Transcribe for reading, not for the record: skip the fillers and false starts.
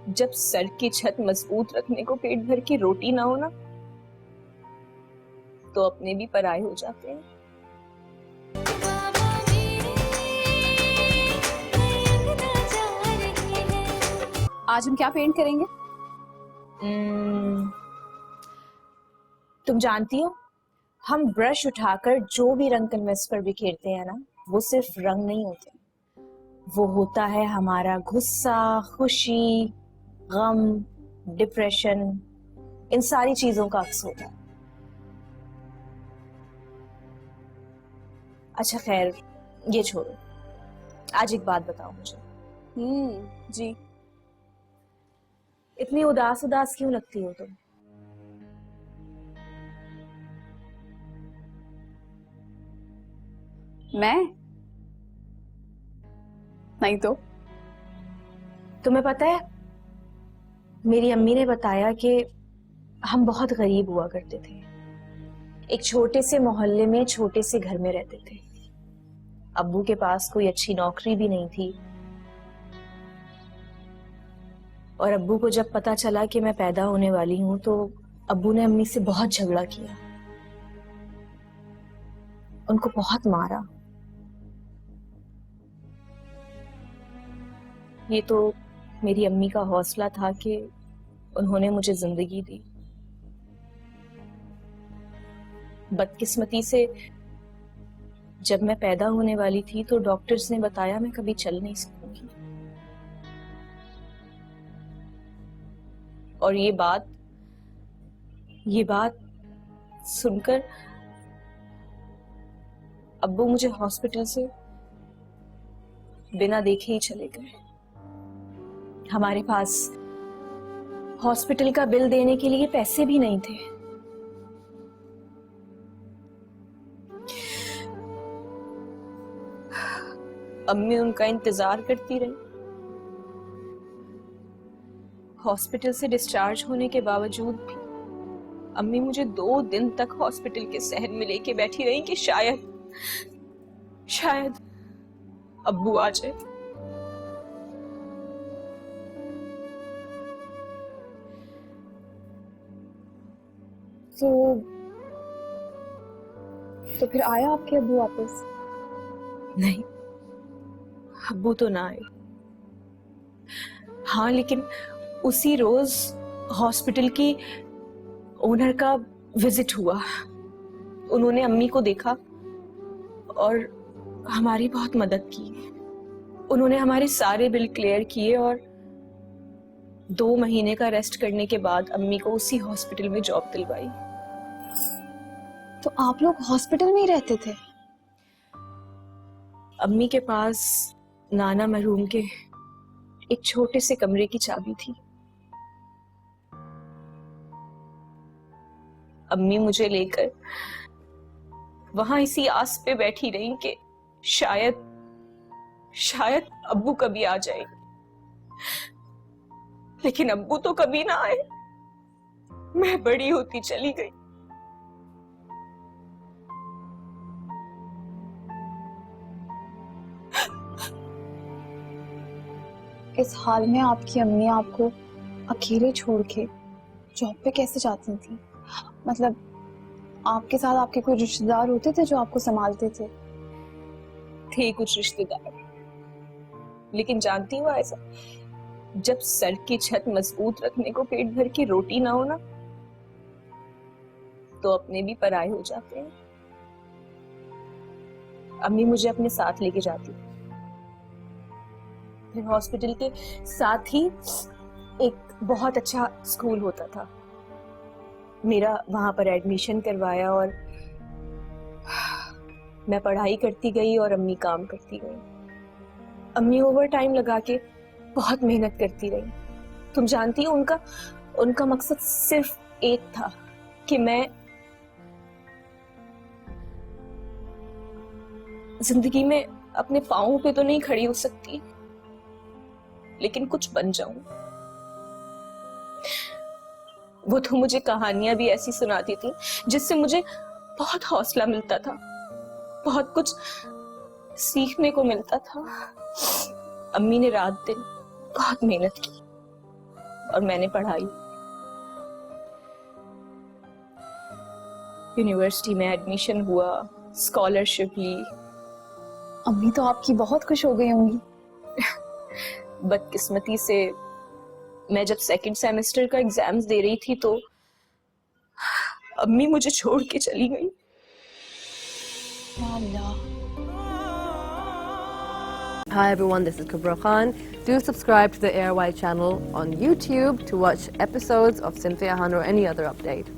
जब सर की छत मजबूत रखने को पेट भर की रोटी ना हो ना, तो अपने भी पराये हो जाते हैं। आज हम क्या पेंट करेंगे? तुम जानती हो, हम ब्रश उठाकर जो भी रंग कैनवस पर बिखेरते हैं ना, वो सिर्फ रंग नहीं होते, वो होता है हमारा गुस्सा, खुशी, गम, डिप्रेशन, इन सारी चीजों का अक्स होता है। अच्छा खैर, ये छोड़ो, आज एक बात बताओ मुझे। जी। इतनी उदास उदास क्यों लगती हो तुम? मैं नहीं तो। तुम्हें पता है, मेरी अम्मी ने बताया कि हम बहुत गरीब हुआ करते थे, एक छोटे से मोहल्ले में छोटे से घर में रहते थे। अब्बू के पास कोई अच्छी नौकरी भी नहीं थी, और अब्बू को जब पता चला कि मैं पैदा होने वाली हूं तो अब्बू ने अम्मी से बहुत झगड़ा किया, उनको बहुत मारा। ये तो मेरी अम्मी का हौसला था कि उन्होंने मुझे जिंदगी दी। बदकिस्मती से जब मैं पैदा होने वाली थी तो डॉक्टर्स ने बताया मैं कभी चल नहीं सकूंगी, और ये बात सुनकर अब्बू मुझे हॉस्पिटल से बिना देखे ही चले गए। हमारे पास हॉस्पिटल का बिल देने के लिए पैसे भी नहीं थे। अम्मी उनका इंतजार करती रही। हॉस्पिटल से डिस्चार्ज होने के बावजूद भी अम्मी मुझे 2 दिन तक हॉस्पिटल के सहन में लेके बैठी रही कि शायद अब्बू आ जाए। तो फिर आया आपके अब्बू वापस? नहीं, अब्बू तो ना आए। हाँ, लेकिन उसी रोज हॉस्पिटल की ओनर का विजिट हुआ। उन्होंने अम्मी को देखा और हमारी बहुत मदद की। उन्होंने हमारे सारे बिल क्लियर किए और 2 महीने का रेस्ट करने के बाद अम्मी को उसी हॉस्पिटल में जॉब दिलवाई। तो आप लोग हॉस्पिटल में ही रहते थे? अम्मी के पास नाना मरहूम के एक छोटे से कमरे की चाबी थी। अम्मी मुझे लेकर वहां इसी आस पे बैठी रही कि शायद अब्बू कभी आ जाए। लेकिन अब्बू तो कभी ना आए। मैं बड़ी होती चली गई। इस हाल में आपकी अम्मी आपको अकेले छोड़ के जॉब पे कैसे जाती थी? मतलब आपके साथ आपके कोई रिश्तेदार होते थे जो आपको संभालते थे? थे कुछ रिश्तेदार, लेकिन जानती हो ऐसा, जब सर की छत मजबूत रखने को पेट भर की रोटी ना हो ना, तो अपने भी पराये हो जाते हैं। अम्मी मुझे अपने साथ लेके जाती। फिर हॉस्पिटल के साथ ही एक बहुत अच्छा स्कूल होता था, मेरा वहां पर एडमिशन करवाया और मैं पढ़ाई करती गई और अम्मी काम करती गई। अम्मी ओवर टाइम लगा के बहुत मेहनत करती रही। तुम जानती हो, उनका मकसद सिर्फ एक था कि मैं जिंदगी में अपने पांवों पे तो नहीं खड़ी हो सकती, लेकिन कुछ बन जाऊं। वो तो मुझे कहानियां भी ऐसी सुनाती थी जिससे मुझे बहुत हौसला मिलता था, बहुत कुछ सीखने को मिलता था। अम्मी ने रात दिन बहुत मेहनत की, और मैंने पढ़ाई। यूनिवर्सिटी में एडमिशन हुआ, स्कॉलरशिप ली। अम्मी तो आपकी बहुत खुश हो गई होंगी। बदकिस्मती से मैं जब सेकंड सेमेस्टर का एग्जाम्स दे रही थी तो अम्मी मुझे छोड़ के चली गई। या अल्लाह। Hi everyone, this is Kubra Khan. Do subscribe to the ARY channel on YouTube to watch episodes of Cynthia Han or any other update.